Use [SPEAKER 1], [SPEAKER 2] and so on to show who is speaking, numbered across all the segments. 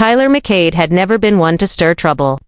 [SPEAKER 1] Tyler McCade had never been one to stir trouble.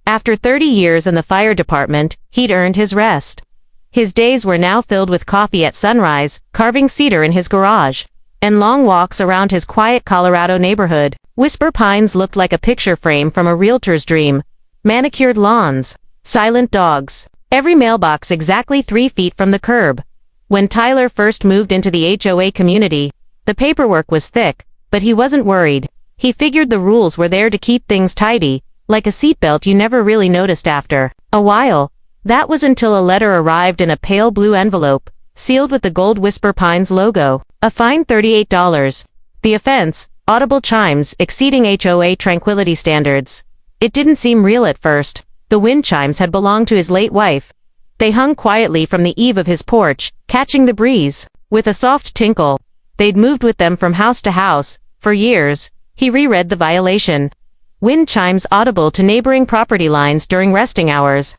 [SPEAKER 1] After 30 years in the fire department, he'd earned his rest. His days were now filled with coffee at sunrise, carving cedar in his garage, and long walks around his quiet Colorado neighborhood. Whisper Pines looked like a picture frame from a realtor's dream. Manicured lawns, silent dogs, every mailbox exactly 3 feet from the curb. When Tyler first moved into the HOA community, the paperwork was thick, but he wasn't worried. He figured the rules were there to keep things tidy, like a seatbelt you never really noticed after a while. That was until a letter arrived in a pale blue envelope, sealed with the gold Whisper Pines logo. A fine $38. The offense, audible chimes exceeding HOA tranquility standards. It didn't seem real at first. The wind chimes had belonged to his late wife. They hung quietly from the eave of his porch, catching the breeze. With a soft tinkle, they'd moved with them from house to house. For years, he reread the violation. Wind chimes audible to neighboring property lines during resting hours.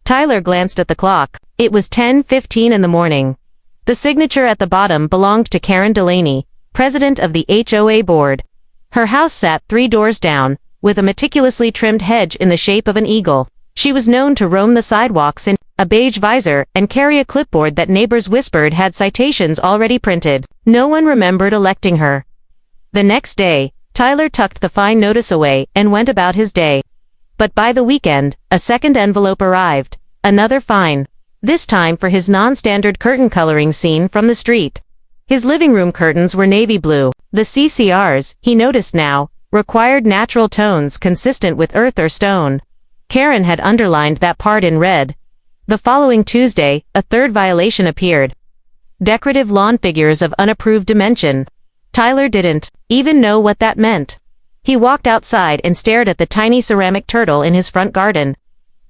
[SPEAKER 1] Tyler glanced at the clock. It was 10:15 in the morning. The signature at the bottom belonged to Karen Delaney, president of the HOA board. Her house sat 3 doors down, with a meticulously trimmed hedge in the shape of an eagle. She was known to roam the sidewalks in a beige visor and carry a clipboard that neighbors whispered had citations already printed. No one remembered electing her. The next day, Tyler tucked the fine notice away and went about his day. But by the weekend, a second envelope arrived, another fine. This time for his non-standard curtain coloring scene from the street. His living room curtains were navy blue. The CCRs, he noticed now, required natural tones consistent with earth or stone. Karen had underlined that part in red. The following Tuesday, a third violation appeared. Decorative lawn figures of unapproved dimension. Tyler didn't even know what that meant. He walked outside and stared at the tiny ceramic turtle in his front garden.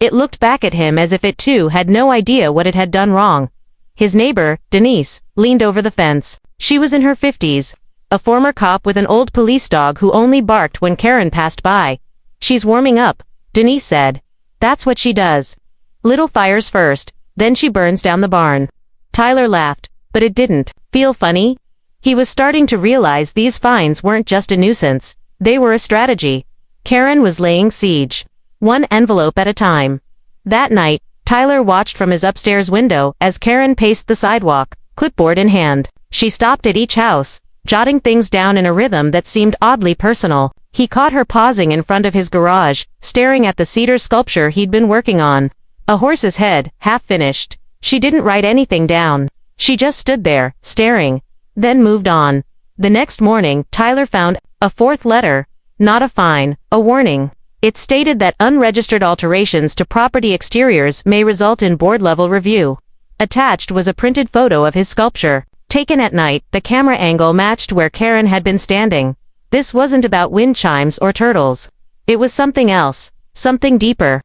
[SPEAKER 1] It looked back at him as if it too had no idea what it had done wrong. His neighbor, Denise, leaned over the fence. She was in her 50s, a former cop with an old police dog who only barked when Karen passed by. "She's warming up," Denise said. "That's what she does. Little fires first, then she burns down the barn." Tyler laughed, but it didn't feel funny. He was starting to realize these fines weren't just a nuisance, they were a strategy. Karen was laying siege, one envelope at a time. That night, Tyler watched from his upstairs window as Karen paced the sidewalk, clipboard in hand. She stopped at each house, jotting things down in a rhythm that seemed oddly personal. He caught her pausing in front of his garage, staring at the cedar sculpture he'd been working on. A horse's head, half finished. She didn't write anything down. She just stood there, staring, then moved on. The next morning, Tyler found a fourth letter, not a fine, a warning. It stated that unregistered alterations to property exteriors may result in board-level review. Attached was a printed photo of his sculpture. Taken at night, the camera angle matched where Karen had been standing. This wasn't about wind chimes or turtles. It was something else, something deeper.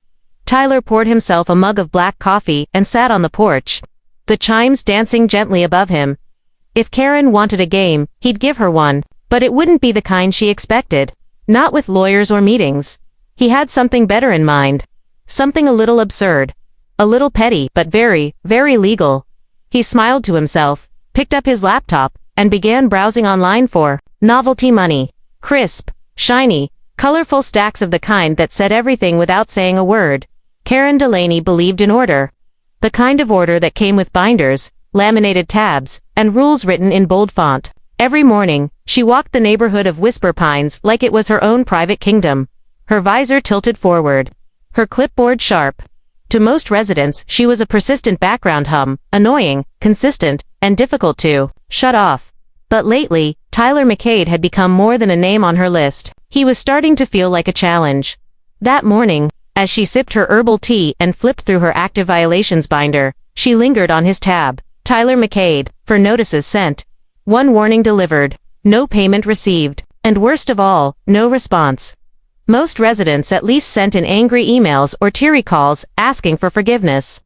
[SPEAKER 1] Tyler poured himself a mug of black coffee and sat on the porch, the chimes dancing gently above him. If Karen wanted a game, he'd give her one, but it wouldn't be the kind she expected. Not with lawyers or meetings. He had something better in mind. Something a little absurd. A little petty, but very, very legal. He smiled to himself, picked up his laptop, and began browsing online for novelty money. Crisp, shiny, colorful stacks of the kind that said everything without saying a word. Karen Delaney believed in order. The kind of order that came with binders, laminated tabs, and rules written in bold font. Every morning, she walked the neighborhood of Whisper Pines like it was her own private kingdom. Her visor tilted forward, her clipboard sharp. To most residents, she was a persistent background hum, annoying, consistent, and difficult to shut off. But lately, Tyler McCade had become more than a name on her list. He was starting to feel like a challenge. That morning, as she sipped her herbal tea and flipped through her active violations binder, she lingered on his tab. Tyler McCade, for notices sent. 1 warning delivered. No payment received. And worst of all, no response. Most residents at least sent in angry emails or teary calls asking for forgiveness.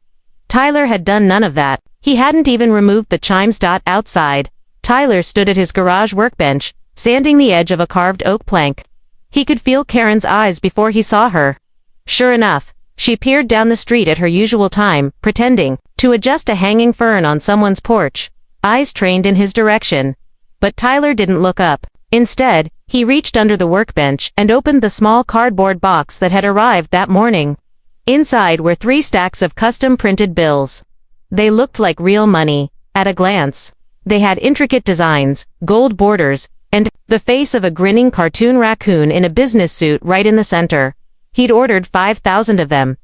[SPEAKER 1] Tyler had done none of that. He hadn't even removed the chimes. Outside, Tyler stood at his garage workbench, sanding the edge of a carved oak plank. He could feel Karen's eyes before he saw her. Sure enough, she peered down the street at her usual time, pretending to adjust a hanging fern on someone's porch, eyes trained in his direction. But Tyler didn't look up. Instead, He reached under the workbench and opened the small cardboard box that had arrived that morning. Inside were 3 stacks of custom-printed bills. They looked like real money, at a glance. They had intricate designs, gold borders, and the face of a grinning cartoon raccoon in a business suit right in the center. He'd ordered 5,000 of them.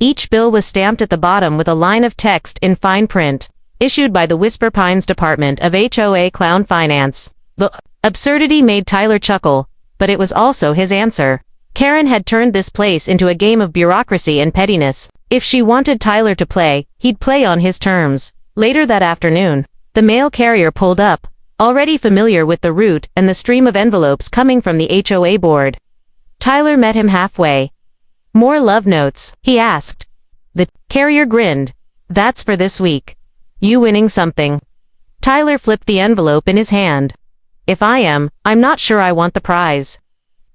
[SPEAKER 1] Each bill was stamped at the bottom with a line of text in fine print, issued by the Whisper Pines Department of HOA Clown Finance. The absurdity made Tyler chuckle, but it was also his answer. Karen had turned this place into a game of bureaucracy and pettiness. If she wanted Tyler to play, he'd play on his terms. Later that afternoon, the mail carrier pulled up, already familiar with the route and the stream of envelopes coming from the HOA board. Tyler met him halfway. "More love notes?" he asked. The carrier grinned. "That's for this week. You winning something?" Tyler flipped the envelope in his hand. "If I am, I'm not sure I want the prize."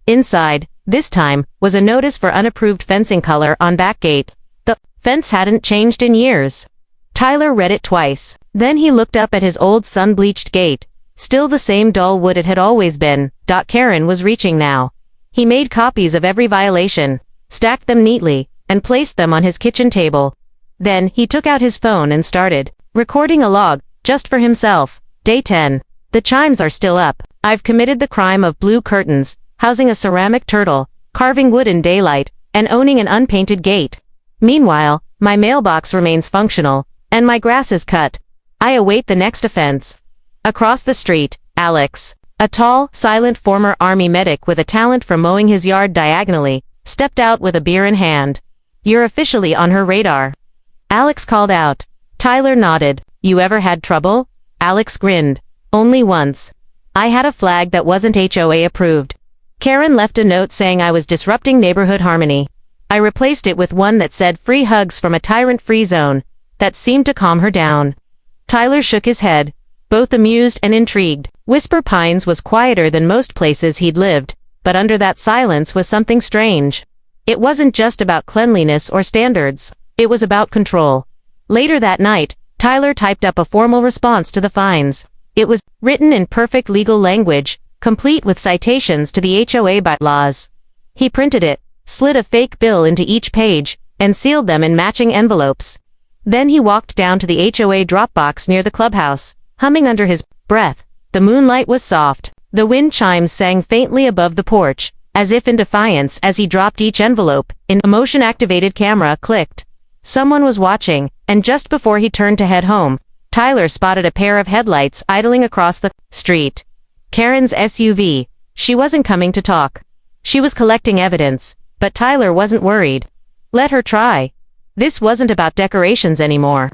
[SPEAKER 1] Inside, this time, was a notice for unapproved fencing color on back gate. The fence hadn't changed in years. Tyler read it twice. Then he looked up at his old sun-bleached gate. Still the same dull wood it had always been. Karen was reaching now. He made copies of every violation, stacked them neatly, and placed them on his kitchen table. Then he took out his phone and started recording a log, just for himself. Day 10. The chimes are still up. I've committed the crime of blue curtains, housing a ceramic turtle, carving wood in daylight, and owning an unpainted gate. Meanwhile, my mailbox remains functional, and my grass is cut. I await the next offense. Across the street, Alex, a tall, silent former Army medic with a talent for mowing his yard diagonally, stepped out with a beer in hand. "You're officially on her radar," Alex called out. Tyler nodded. "You ever had trouble?" Alex grinned. "Only once. I had a flag that wasn't HOA approved. Karen left a note saying I was disrupting neighborhood harmony. I replaced it with one that said free hugs from a tyrant-free zone. That seemed to calm her down." Tyler shook his head, both amused and intrigued. Whisper Pines was quieter than most places he'd lived, but under that silence was something strange. It wasn't just about cleanliness or standards. It was about control. Later that night, Tyler typed up a formal response to the fines. It was written in perfect legal language, complete with citations to the HOA bylaws. He printed it, slid a fake bill into each page, and sealed them in matching envelopes. Then he walked down to the HOA drop box near the clubhouse, humming under his breath. The moonlight was soft. The wind chimes sang faintly above the porch, as if in defiance as he dropped each envelope. A motion-activated camera clicked. Someone was watching, and just before he turned to head home, Tyler spotted a pair of headlights idling across the street. Karen's SUV. She wasn't coming to talk. She was collecting evidence, but Tyler wasn't worried. Let her try. This wasn't about decorations anymore.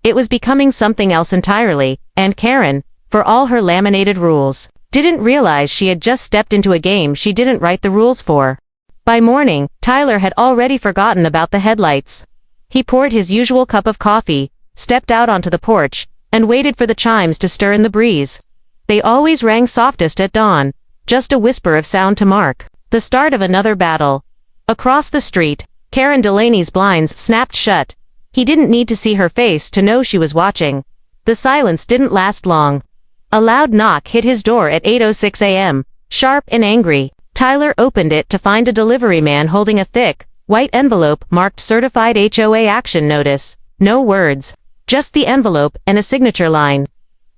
[SPEAKER 1] It was becoming something else entirely, and Karen, for all her laminated rules, didn't realize she had just stepped into a game she didn't write the rules for. By morning, Tyler had already forgotten about the headlights. He poured his usual cup of coffee, stepped out onto the porch, and waited for the chimes to stir in the breeze. They always rang softest at dawn, just a whisper of sound to mark the start of another battle. Across the street, Karen Delaney's blinds snapped shut. He didn't need to see her face to know she was watching. The silence didn't last long. A loud knock hit his door at 8:06 a.m., sharp and angry. Tyler opened it to find a delivery man holding a thick, white envelope marked Certified HOA Action Notice. No words, just the envelope and a signature line.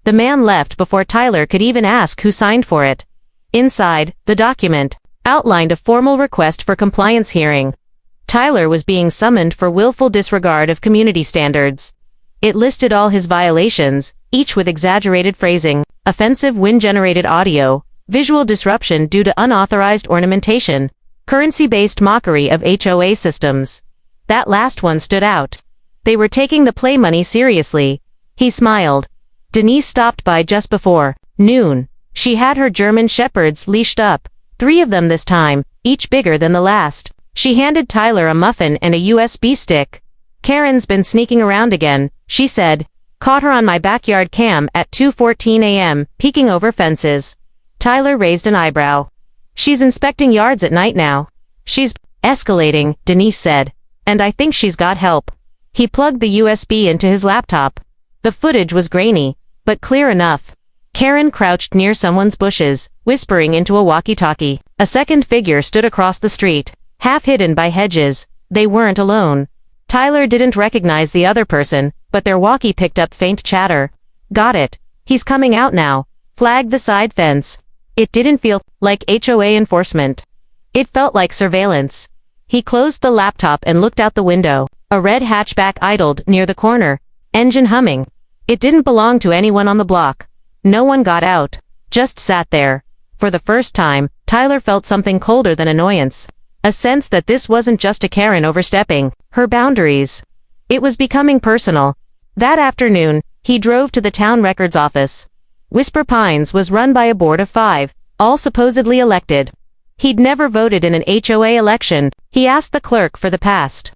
[SPEAKER 1] The man left before Tyler could even ask who signed for it. Inside, the document outlined a formal request for compliance hearing. Tyler was being summoned for willful disregard of community standards. It listed all his violations, each with exaggerated phrasing: offensive wind-generated audio, visual disruption due to unauthorized ornamentation, currency-based mockery of HOA systems. That last one stood out. They were taking the play money seriously. He smiled. Denise stopped by just before noon. She had her German shepherds leashed up, 3 of them this time, each bigger than the last. She handed Tyler a muffin and a USB stick. "Karen's been sneaking around again," she said. "Caught her on my backyard cam at 2:14 a.m., peeking over fences." Tyler raised an eyebrow. "She's inspecting yards at night now." "She's escalating," Denise said. "And I think she's got help." He plugged the USB into his laptop. The footage was grainy, but clear enough. Karen crouched near someone's bushes, whispering into a walkie-talkie. A second figure stood across the street, half hidden by hedges. They weren't alone. Tyler didn't recognize the other person, but their walkie picked up faint chatter. Got it. He's coming out now. Flagged the side fence. It didn't feel like HOA enforcement. It felt like surveillance. He closed the laptop and looked out the window. A red hatchback idled near the corner, engine humming. It didn't belong to anyone on the block. No one got out, just sat there. For the first time, Tyler felt something colder than annoyance. A sense that this wasn't just a Karen overstepping her boundaries. It was becoming personal. That afternoon, he drove to the town records office. Whisper Pines was run by a board of 5, all supposedly elected. He'd never voted in an HOA election. He asked the clerk for the past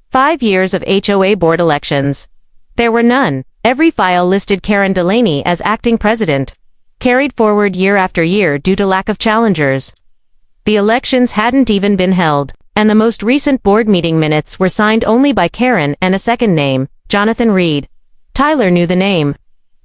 [SPEAKER 1] 5 years of HOA board elections. There were none. Every file listed Karen Delaney as acting president, carried forward year after year due to lack of challengers. The elections hadn't even been held, and the most recent board meeting minutes were signed only by Karen and a second name, Jonathan Reed. Tyler knew the name.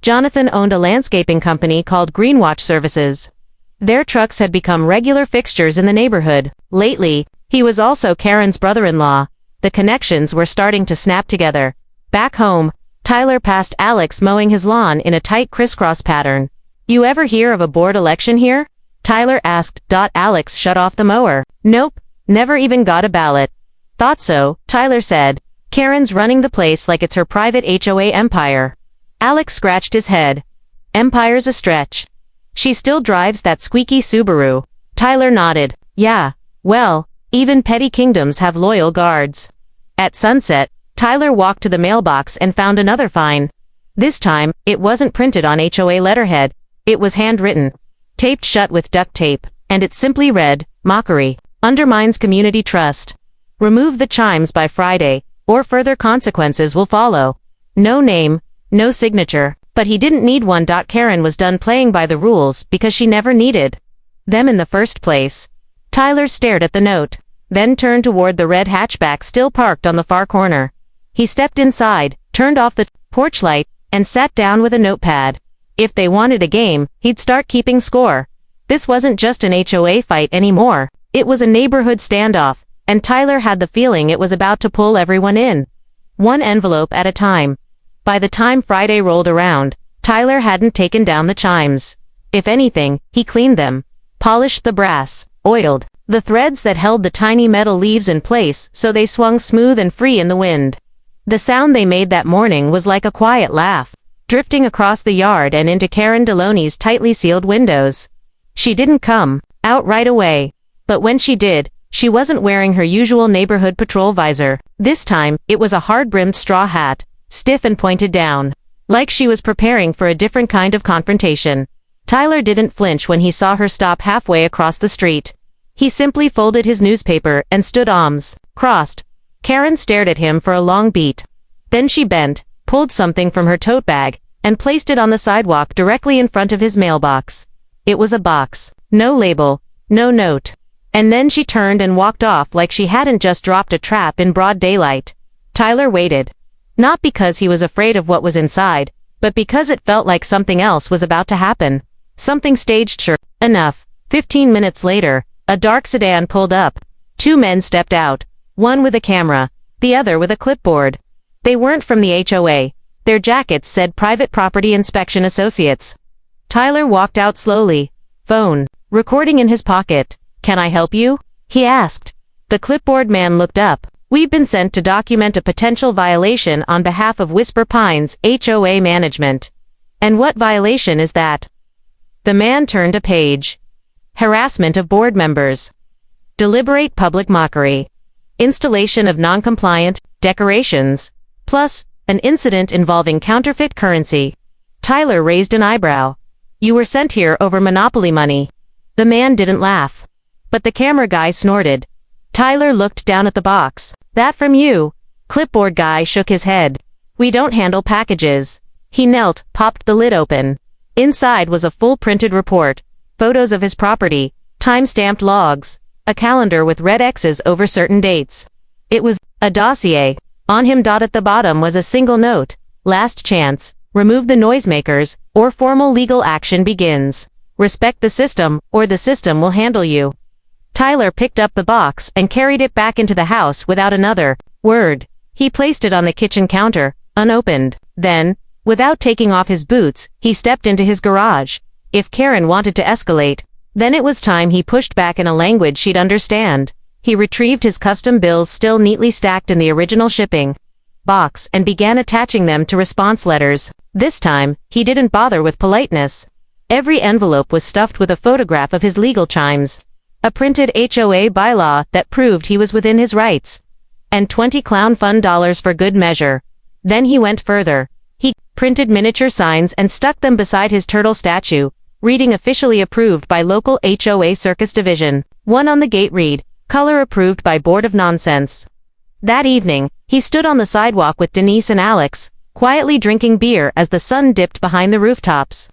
[SPEAKER 1] Jonathan owned a landscaping company called Greenwatch Services. Their trucks had become regular fixtures in the neighborhood. Lately, he was also Karen's brother-in-law. The connections were starting to snap together. Back home, Tyler passed Alex mowing his lawn in a tight crisscross pattern. You ever hear of a board election here? Tyler asked. Alex shut off the mower. Nope, never even got a ballot. Thought so, Tyler said. Karen's running the place like it's her private HOA empire. Alex scratched his head. Empire's a stretch. She still drives that squeaky Subaru. Tyler nodded. Yeah, well, even petty kingdoms have loyal guards. At sunset, Tyler walked to the mailbox and found another fine. This time, it wasn't printed on HOA letterhead. It was handwritten, taped shut with duct tape, and it simply read, "Mockery. Undermines community trust. Remove the chimes by Friday, or further consequences will follow." No name, no signature, but he didn't need one. Karen was done playing by the rules because she never needed them in the first place. Tyler stared at the note, then turned toward the red hatchback still parked on the far corner. He stepped inside, turned off the porch light, and sat down with a notepad. If they wanted a game, he'd start keeping score. This wasn't just an HOA fight anymore. It was a neighborhood standoff, and Tyler had the feeling it was about to pull everyone in. One envelope at a time. By the time Friday rolled around, Tyler hadn't taken down the chimes. If anything, he cleaned them, polished the brass, oiled the threads that held the tiny metal leaves in place so they swung smooth and free in the wind. The sound they made that morning was like a quiet laugh, drifting across the yard and into Karen Delaney's tightly sealed windows. She didn't come out right away, but when she did, she wasn't wearing her usual neighborhood patrol visor. This time, it was a hard-brimmed straw hat, stiff and pointed down, like she was preparing for a different kind of confrontation. Tyler didn't flinch when he saw her stop halfway across the street. He simply folded his newspaper and stood arms crossed. Karen stared at him for a long beat. Then she bent, pulled something from her tote bag, and placed it on the sidewalk directly in front of his mailbox. It was a box. No label, no note. And then she turned and walked off like she hadn't just dropped a trap in broad daylight. Tyler waited. Not because he was afraid of what was inside, but because it felt like something else was about to happen. Something staged. Sure enough, 15 minutes later, a dark sedan pulled up. 2 men stepped out, one with a camera, the other with a clipboard. They weren't from the HOA. Their jackets said Private Property Inspection Associates. Tyler walked out slowly, phone recording in his pocket. "Can I help you?" he asked. The clipboard man looked up. "We've been sent to document a potential violation on behalf of Whisper Pines HOA management." "And what violation is that?" The man turned a page. Harassment of board members. Deliberate public mockery. Installation of non-compliant decorations. Plus, an incident involving counterfeit currency. Tyler raised an eyebrow. "You were sent here over monopoly money." The man didn't laugh. But the camera guy snorted. Tyler looked down at the box. "That from you?" Clipboard guy shook his head. "We don't handle packages." He knelt, popped the lid open. Inside was a full printed report. Photos of his property, time-stamped logs, a calendar with red X's over certain dates. It was a dossier. On him. At the bottom was a single note. "Last chance. remove the noisemakers, or formal legal action begins. Respect the system, or the system will handle you. Tyler picked up the box and carried it back into the house without another word. He placed it on the kitchen counter, unopened. Then, without taking off his boots, he stepped into his garage. If Karen wanted to escalate, then it was time he pushed back in a language she'd understand. He retrieved his custom bills still neatly stacked in the original shipping box and began attaching them to response letters. This time, he didn't bother with politeness. Every envelope was stuffed with a photograph of his legal chimes, a printed HOA bylaw that proved he was within his rights, and 20 clown fund dollars for good measure. Then he went further. He printed miniature signs and stuck them beside his turtle statue, reading officially approved by local HOA Circus Division. One on the gate read, color approved by Board of Nonsense. That evening, he stood on the sidewalk with Denise and Alex, quietly drinking beer as the sun dipped behind the rooftops.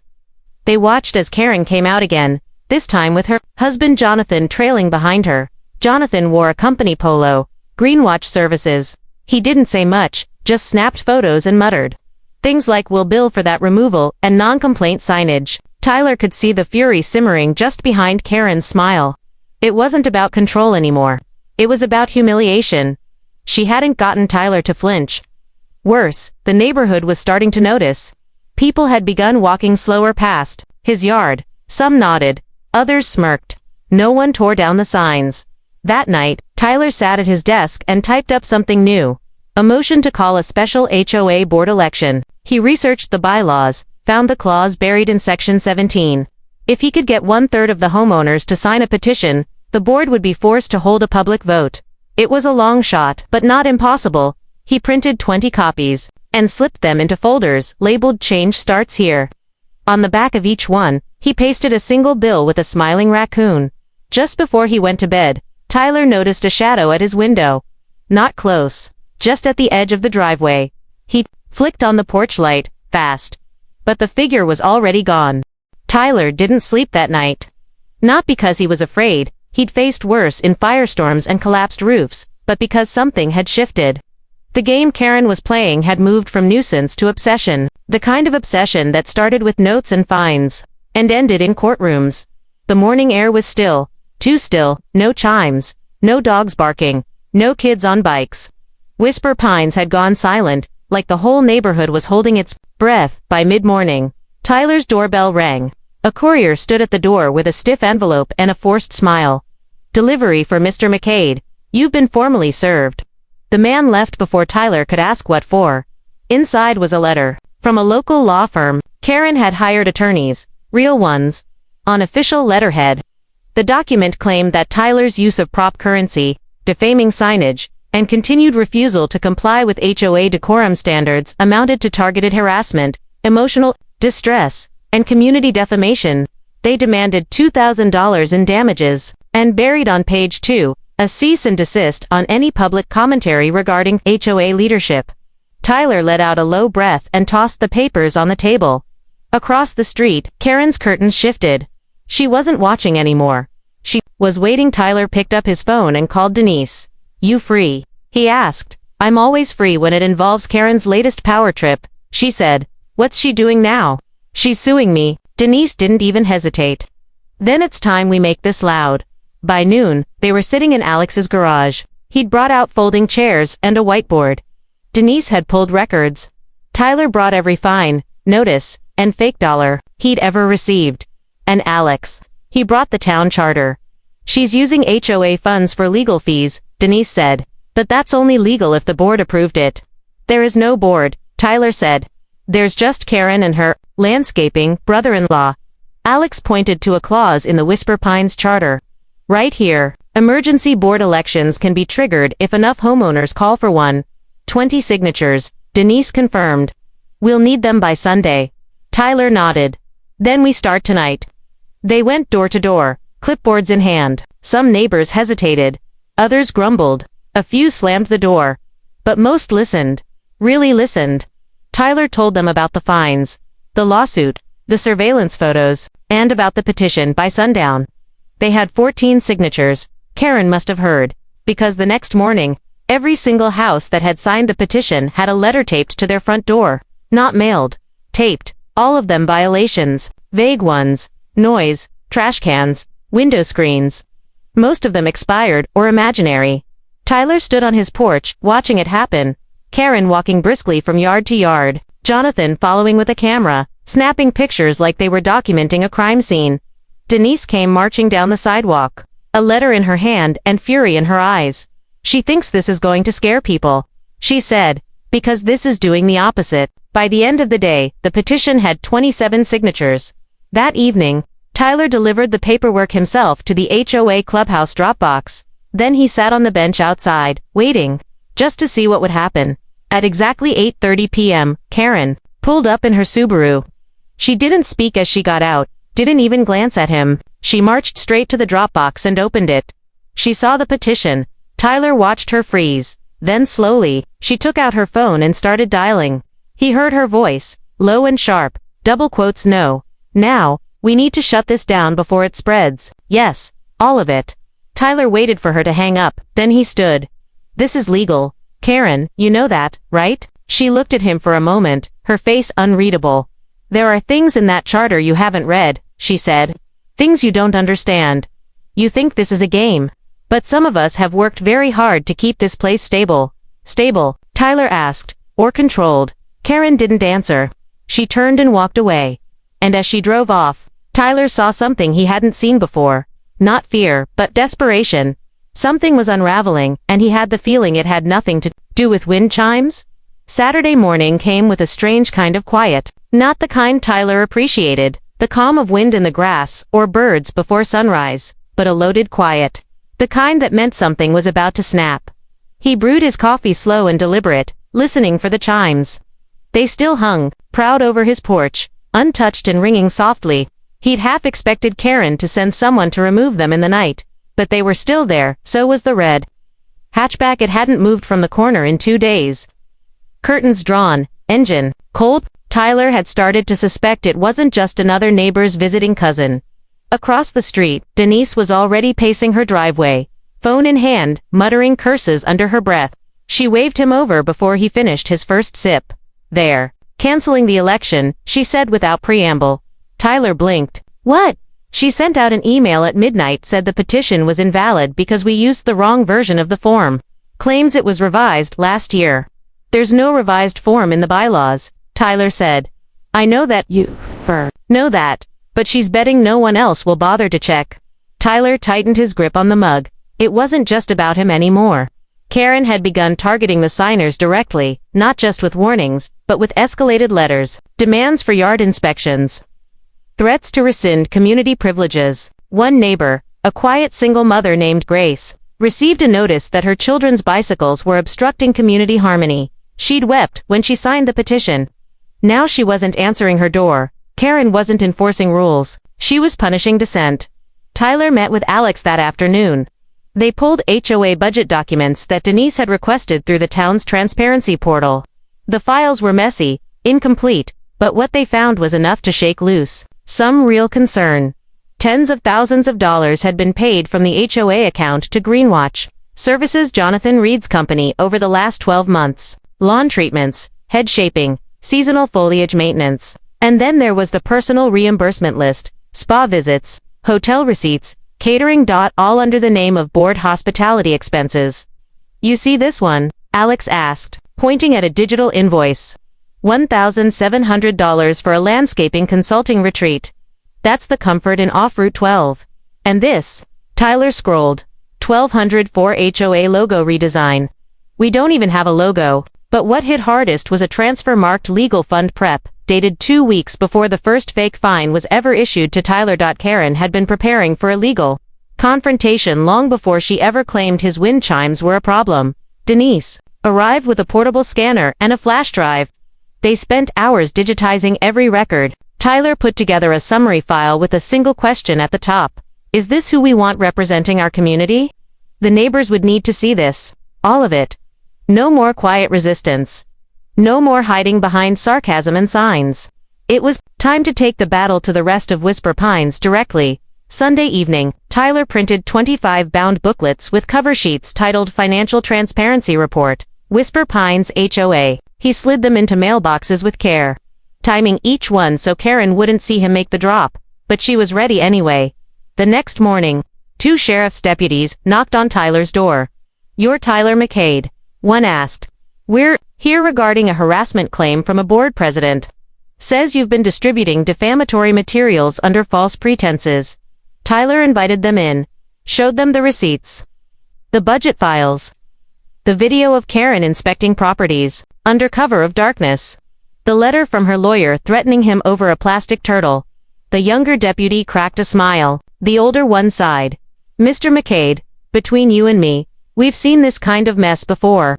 [SPEAKER 1] They watched as Karen came out again, this time with her husband Jonathan trailing behind her. Jonathan wore a company polo, Greenwatch Services. He didn't say much, just snapped photos and muttered things like "we'll bill for that removal" and non-complaint signage. Tyler could see the fury simmering just behind Karen's smile. It wasn't about control anymore. It was about humiliation. She hadn't gotten Tyler to flinch. Worse, the neighborhood was starting to notice. People had begun walking slower past his yard. Some nodded, others smirked. No one tore down the signs. That night, Tyler sat at his desk and typed up something new. A motion to call a special HOA board election. He researched the bylaws, found the clause buried in Section 17. If he could get 1/3 of the homeowners to sign a petition, the board would be forced to hold a public vote. It was a long shot, but not impossible. He printed 20 copies and slipped them into folders labeled "Change Starts Here." On the back of each one, he pasted a single bill with a smiling raccoon. Just before he went to bed, Tyler noticed a shadow at his window. Not close, just at the edge of the driveway. He flicked on the porch light, fast. But the figure was already gone. Tyler didn't sleep that night. Not because he was afraid, he'd faced worse in firestorms and collapsed roofs, but because something had shifted. The game Karen was playing had moved from nuisance to obsession, the kind of obsession that started with notes and fines, and ended in courtrooms. The morning air was still, too still, no chimes, no dogs barking, no kids on bikes. Whisper Pines had gone silent, like the whole neighborhood was holding its breath. By mid-morning, Tyler's doorbell rang. A courier stood at the door with a stiff envelope and a forced smile. "Delivery for Mr. McCade. You've been formally served." The man left before Tyler could ask what for. Inside was a letter from a local law firm. Karen had hired attorneys, real ones, on official letterhead. The document claimed that Tyler's use of prop currency, defaming signage, and continued refusal to comply with HOA decorum standards amounted to targeted harassment, emotional distress, and community defamation. They demanded $2,000 in damages, and buried on page 2, a cease and desist on any public commentary regarding HOA leadership. Tyler let out a low breath and tossed the papers on the table. Across the street, Karen's curtains shifted. She wasn't watching anymore. She was waiting. Tyler picked up his phone and called Denise. "You free?" he asked. "I'm always free when it involves Karen's latest power trip," she said. "What's she doing now?" "She's suing me." Denise didn't even hesitate. "Then it's time we make this loud." By noon, they were sitting in Alex's garage. He'd brought out folding chairs and a whiteboard. Denise had pulled records. Tyler brought every fine, notice, and fake dollar he'd ever received. And Alex, he brought the town charter. "She's using HOA funds for legal fees," Denise said. "But that's only legal if the board approved it." "There is no board," Tyler said. "There's just Karen and her landscaping brother-in-law." Alex pointed to a clause in the Whisper Pines charter. "Right here, emergency board elections can be triggered if enough homeowners call for one. 20 signatures," Denise confirmed. "We'll need them by Sunday." Tyler nodded. "Then we start tonight." They went door to door, clipboards in hand. Some neighbors hesitated. Others grumbled. A few slammed the door. But most listened. Really listened. Tyler told them about the fines, the lawsuit, the surveillance photos, and about the petition. By sundown, they had 14 signatures. Karen must have heard, because the next morning, every single house that had signed the petition had a letter taped to their front door. Not mailed. taped, all of them violations, vague ones, noise, trash cans, window screens. Most of them expired or imaginary. Tyler stood on his porch, watching it happen. Karen walking briskly from yard to yard, Jonathan following with a camera, snapping pictures like they were documenting a crime scene. Denise came marching down the sidewalk, a letter in her hand and fury in her eyes. She thinks this is going to scare people, she said, because this is doing the opposite. By the end of the day, the petition had 27 signatures. That evening, Tyler delivered the paperwork himself to the HOA clubhouse Dropbox. Then he sat on the bench outside, waiting, just to see what would happen. At exactly 8:30 p.m., Karen pulled up in her Subaru. She didn't speak as she got out, didn't even glance at him. She marched straight to the Dropbox and opened it. She saw the petition. Tyler watched her freeze. Then slowly, she took out her phone and started dialing. He heard her voice, low and sharp, double quotes no. Now, we need to shut this down before it spreads. Yes, all of it. Tyler waited for her to hang up, then he stood. This is legal. Karen, you know that, right? She looked at him for a moment, her face unreadable. There are things in that charter you haven't read, she said. Things you don't understand. You think this is a game. But some of us have worked very hard to keep this place stable. Stable, Tyler asked, or controlled. Karen didn't answer. She turned and walked away. And as she drove off, Tyler saw something he hadn't seen before. Not fear, but desperation. Something was unraveling, and he had the feeling it had nothing to do with wind chimes. Saturday morning came with a strange kind of quiet. Not the kind Tyler appreciated, the calm of wind in the grass, or birds before sunrise, but a loaded quiet. The kind that meant something was about to snap. He brewed his coffee slow and deliberate, listening for the chimes. They still hung, proud over his porch, untouched and ringing softly. He'd half expected Karen to send someone to remove them in the night, but they were still there, so was the red hatchback. It hadn't moved from the corner in 2 days. Curtains drawn, engine cold. Tyler had started to suspect it wasn't just another neighbor's visiting cousin. Across the street, Denise was already pacing her driveway, phone in hand, muttering curses under her breath. She waved him over before he finished his first sip. There. Canceling the election, she said without preamble. Tyler blinked. What? She sent out an email at midnight, said the petition was invalid because we used the wrong version of the form. Claims it was revised last year. There's no revised form in the bylaws, Tyler said. I know that you know that. But she's betting no one else will bother to check. Tyler tightened his grip on the mug. It wasn't just about him anymore. Karen had begun targeting the signers directly, not just with warnings, but with escalated letters, demands for yard inspections, threats to rescind community privileges. One neighbor, a quiet single mother named Grace, received a notice that her children's bicycles were obstructing community harmony. She'd wept when she signed the petition. Now she wasn't answering her door. Karen wasn't enforcing rules, she was punishing dissent. Tyler met with Alex that afternoon. They pulled HOA budget documents that Denise had requested through the town's transparency portal. The files were messy, incomplete, but what they found was enough to shake loose some real concern. Tens of thousands of dollars had been paid from the HOA account to Greenwatch Services, Jonathan Reed's company, over the last 12 months. Lawn treatments, head shaping, seasonal foliage maintenance. And then there was the personal reimbursement list, spa visits, hotel receipts, catering. All under the name of board hospitality expenses. You see this one? Alex asked, pointing at a digital invoice. $1,700 for a landscaping consulting retreat. That's the Comfort Inn off Route 12. And this? Tyler scrolled. $1,200 for HOA logo redesign. We don't even have a logo. But what hit hardest was a transfer marked legal fund prep, dated 2 weeks before the first fake fine was ever issued to Tyler. Karen had been preparing for a legal confrontation long before she ever claimed his wind chimes were a problem. Denise arrived with a portable scanner and a flash drive. They spent hours digitizing every record. Tyler put together a summary file with a single question at the top. Is this who we want representing our community? The neighbors would need to see this. All of it. No more quiet resistance. No more hiding behind sarcasm and signs. It was time to take the battle to the rest of Whisper Pines directly. Sunday evening, Tyler printed 25 bound booklets with cover sheets titled Financial Transparency Report, Whisper Pines HOA. He slid them into mailboxes with care. timing each one so Karen wouldn't see him make the drop, but she was ready anyway. The next morning, 2 sheriff's deputies knocked on Tyler's door. "You're Tyler McCade?" one asked. "We're here regarding a harassment claim from a board president. Says you've been distributing defamatory materials under false pretenses." Tyler invited them in, showed them the receipts, the budget files, the video of Karen inspecting properties, under cover of darkness, the letter from her lawyer threatening him over a plastic turtle. The younger deputy cracked a smile. The older one sighed. "Mr. McCade, between you and me, we've seen this kind of mess before.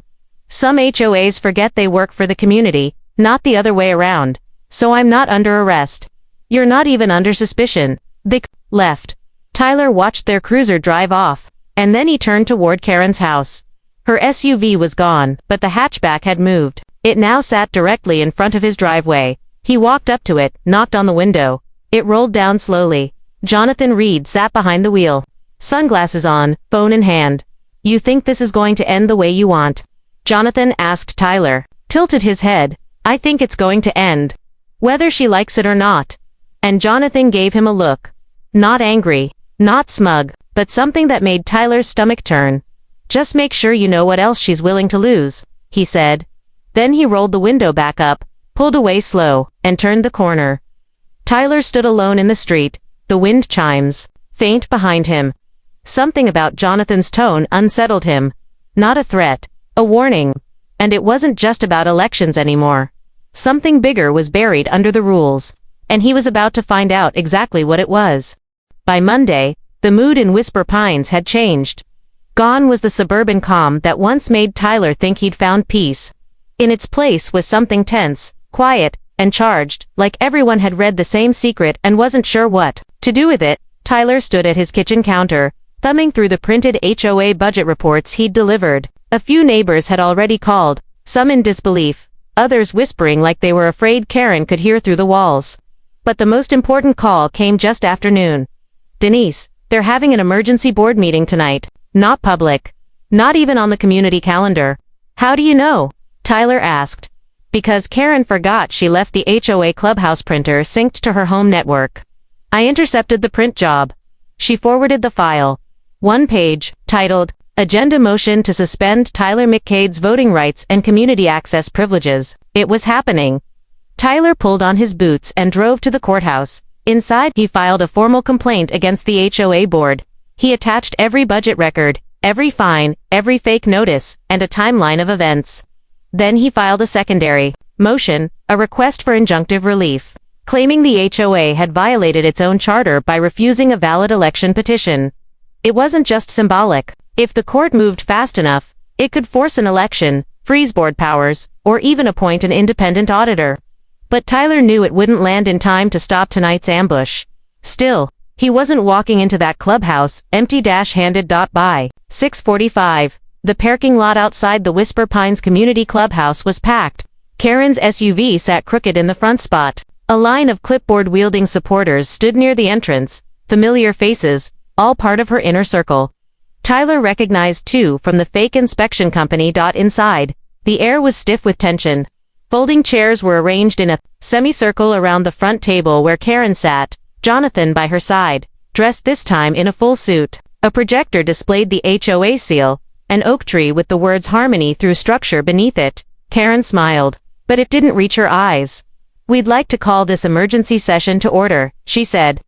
[SPEAKER 1] Some HOAs forget they work for the community, not the other way around. So I'm not under arrest. You're not even under suspicion." They left. Tyler watched their cruiser drive off, and then he turned toward Karen's house. Her SUV was gone, but the hatchback had moved. It now sat directly in front of his driveway. He walked up to it, knocked on the window. It rolled down slowly. Jonathan Reed sat behind the wheel, sunglasses on, phone in hand. "You think this is going to end the way you want?" Jonathan asked Tyler, tilted his head. "I think it's going to end, whether she likes it or not." And Jonathan gave him a look. Not angry, not smug, but something that made Tyler's stomach turn. "Just make sure you know what else she's willing to lose," he said. Then he rolled the window back up, pulled away slow, and turned the corner. Tyler stood alone in the street, the wind chimes, faint behind him. Something about Jonathan's tone unsettled him. Not a threat, a warning. And it wasn't just about elections anymore. Something bigger was buried under the rules, and he was about to find out exactly what it was. By Monday, the mood in Whisper Pines had changed. Gone was the suburban calm that once made Tyler think he'd found peace. In its place was something tense, quiet, and charged, like everyone had read the same secret and wasn't sure what to do with it. Tyler stood at his kitchen counter, thumbing through the printed HOA budget reports he'd delivered. A few neighbors had already called, some in disbelief, others whispering like they were afraid Karen could hear through the walls. But the most important call came just after noon. "Denise, they're having an emergency board meeting tonight. Not public. Not even on the community calendar." "How do you know?" Tyler asked. "Because Karen forgot she left the HOA clubhouse printer synced to her home network. I intercepted the print job." She forwarded the file. One page, titled, "Agenda Motion to Suspend Tyler McCade's Voting Rights and Community Access Privileges." It was happening. Tyler pulled on his boots and drove to the courthouse. Inside, he filed a formal complaint against the HOA board. He attached every budget record, every fine, every fake notice, and a timeline of events. Then he filed a secondary motion, a request for injunctive relief, claiming the HOA had violated its own charter by refusing a valid election petition. It wasn't just symbolic. If the court moved fast enough, it could force an election, freeze board powers, or even appoint an independent auditor. But Tyler knew it wouldn't land in time to stop tonight's ambush. Still, he wasn't walking into that clubhouse, empty-handed. By 6:45, the parking lot outside the Whisper Pines Community Clubhouse was packed. Karen's SUV sat crooked in the front spot. A line of clipboard-wielding supporters stood near the entrance, familiar faces, all part of her inner circle. Tyler recognized two from the fake inspection company. Inside, the air was stiff with tension. Folding chairs were arranged in a semicircle around the front table where Karen sat, Jonathan by her side, dressed this time in a full suit. A projector displayed the HOA seal, an oak tree with the words Harmony through structure beneath it. Karen smiled, but it didn't reach her eyes. "We'd like to call this emergency session to order," she said.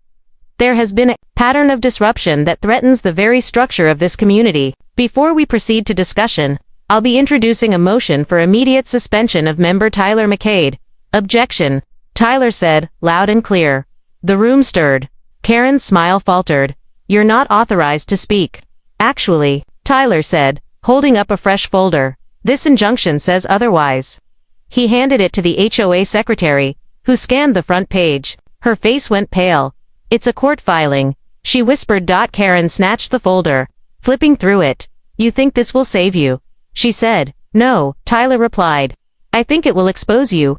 [SPEAKER 1] "There has been a pattern of disruption that threatens the very structure of this community. Before we proceed to discussion, I'll be introducing a motion for immediate suspension of member Tyler McCade." "Objection," Tyler said, loud and clear. The room stirred. Karen's smile faltered. "You're not authorized to speak." "Actually," Tyler said, holding up a fresh folder, "this injunction says otherwise." He handed it to the HOA secretary, who scanned the front page. Her face went pale. "It's a court filing," she whispered. Karen snatched the folder, flipping through it. "You think this will save you?" she said. "No," Tyler replied. "I think it will expose you."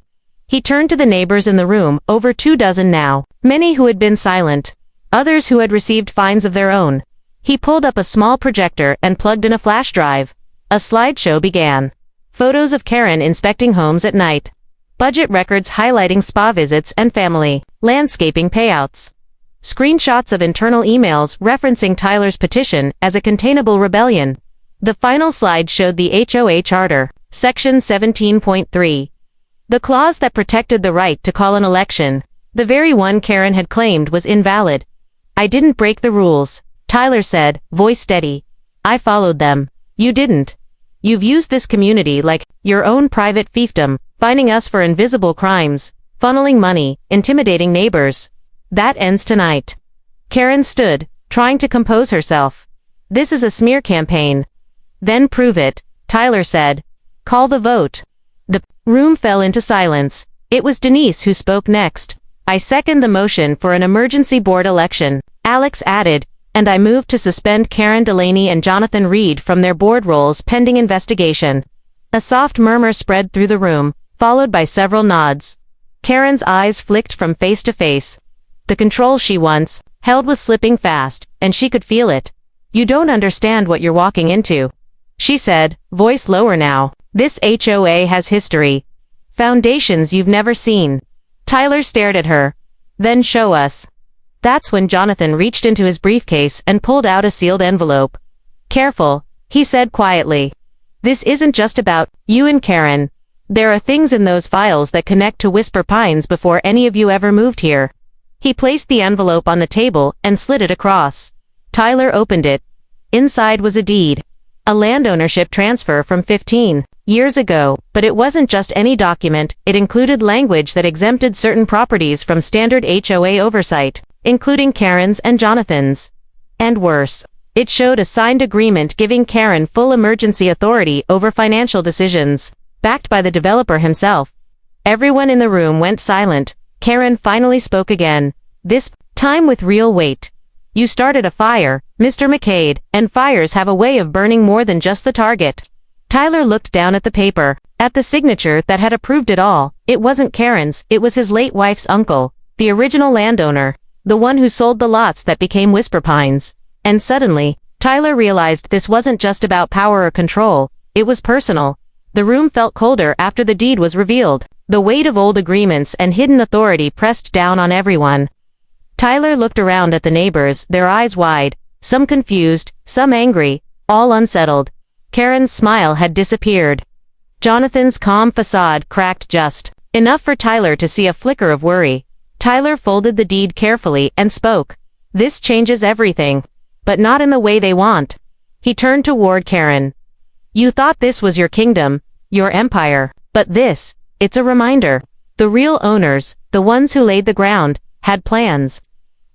[SPEAKER 1] He turned to the neighbors in the room, over 24 now, many who had been silent, others who had received fines of their own. He pulled up a small projector and plugged in a flash drive. A slideshow began. Photos of Karen inspecting homes at night. Budget records highlighting spa visits and family, landscaping payouts. Screenshots of internal emails referencing Tyler's petition as a containable rebellion. The final slide showed the HOA charter, section 17.3. The clause that protected the right to call an election, the very one Karen had claimed was invalid. "I didn't break the rules," Tyler said, voice steady. "I followed them. You didn't. You've used this community like your own private fiefdom, fining us for invisible crimes, funneling money, intimidating neighbors. That ends tonight." Karen stood, trying to compose herself. "This is a smear campaign." "Then prove it," Tyler said. "Call the vote." The room fell into silence. It was Denise who spoke next. "I second the motion for an emergency board election," Alex added, "and I move to suspend Karen Delaney and Jonathan Reed from their board roles pending investigation." A soft murmur spread through the room, followed by several nods. Karen's eyes flicked from face to face. The control she once held was slipping fast, and she could feel it. "You don't understand what you're walking into," she said, voice lower now. "This HOA has history. Foundations you've never seen." Tyler stared at her. "Then show us." That's when Jonathan reached into his briefcase and pulled out a sealed envelope. "Careful," he said quietly. "This isn't just about you and Karen. There are things in those files that connect to Whisper Pines before any of you ever moved here." He placed the envelope on the table and slid it across. Tyler opened it. Inside was a deed. A land ownership transfer from 15 years ago, but it wasn't just any document, it included language that exempted certain properties from standard HOA oversight, including Karen's and Jonathan's. And worse, it showed a signed agreement giving Karen full emergency authority over financial decisions, backed by the developer himself. Everyone in the room went silent. Karen finally spoke again, this time with real weight. "You started a fire, Mr. McCade, and fires have a way of burning more than just the target." Tyler looked down at the paper, at the signature that had approved it all. It wasn't Karen's, it was his late wife's uncle, the original landowner, the one who sold the lots that became Whisper Pines. And suddenly, Tyler realized this wasn't just about power or control, it was personal. The room felt colder after the deed was revealed. The weight of old agreements and hidden authority pressed down on everyone. Tyler looked around at the neighbors, their eyes wide, some confused, some angry, all unsettled. Karen's smile had disappeared. Jonathan's calm facade cracked just enough for Tyler to see a flicker of worry. Tyler folded the deed carefully and spoke. "This changes everything. But not in the way they want." He turned toward Karen. "You thought this was your kingdom, your empire, but this, it's a reminder. The real owners, the ones who laid the ground, had plans.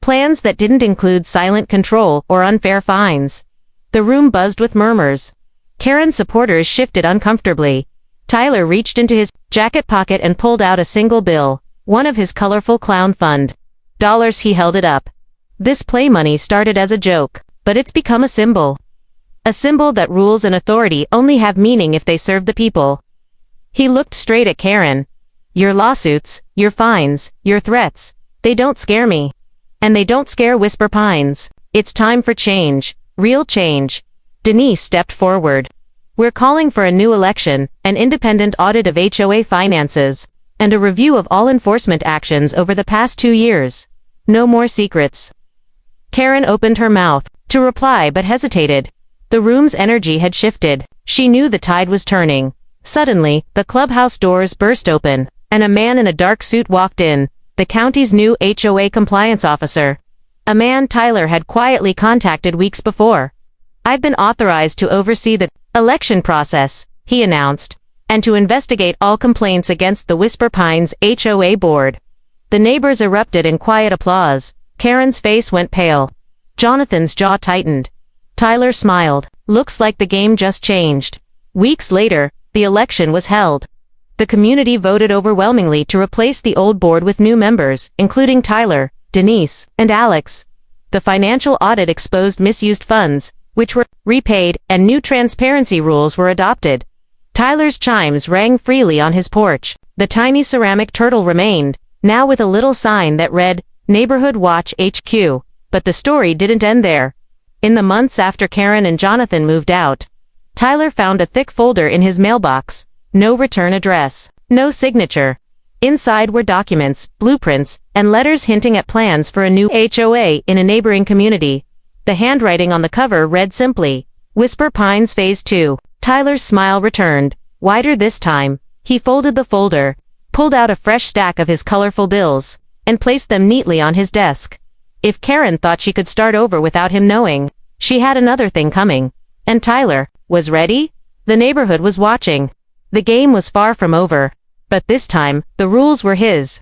[SPEAKER 1] Plans that didn't include silent control or unfair fines." The room buzzed with murmurs. Karen's supporters shifted uncomfortably. Tyler reached into his jacket pocket and pulled out a single bill, one of his colorful clown fund dollars. He held it up. "This play money started as a joke, but it's become a symbol. A symbol that rules and authority only have meaning if they serve the people." He looked straight at Karen. "Your lawsuits, your fines, your threats, they don't scare me. And they don't scare Whisper Pines. It's time for change, real change." Denise stepped forward. "We're calling for a new election, an independent audit of HOA finances, and a review of all enforcement actions over the past 2 years. No more secrets." Karen opened her mouth to reply but hesitated. The room's energy had shifted. She knew the tide was turning. Suddenly, the clubhouse doors burst open, and a man in a dark suit walked in, the county's new HOA compliance officer. A man Tyler had quietly contacted weeks before. "I've been authorized to oversee the election process," he announced, "and to investigate all complaints against the Whisper Pines HOA board." The neighbors erupted in quiet applause. Karen's face went pale. Jonathan's jaw tightened. Tyler smiled. "Looks like the game just changed." Weeks later, the election was held. The community voted overwhelmingly to replace the old board with new members, including Tyler, Denise, and Alex. The financial audit exposed misused funds, which were repaid, and new transparency rules were adopted. Tyler's chimes rang freely on his porch. The tiny ceramic turtle remained, now with a little sign that read, "Neighborhood Watch HQ." But the story didn't end there. In the months after Karen and Jonathan moved out, Tyler found a thick folder in his mailbox. No return address. No signature. Inside were documents, blueprints, and letters hinting at plans for a new HOA in a neighboring community. The handwriting on the cover read simply, Whisper Pines Phase 2. Tyler's smile returned, wider this time. He folded the folder, pulled out a fresh stack of his colorful bills, and placed them neatly on his desk. If Karen thought she could start over without him knowing, she had another thing coming. And Tyler was ready? The neighborhood was watching. The game was far from over. But this time, the rules were his.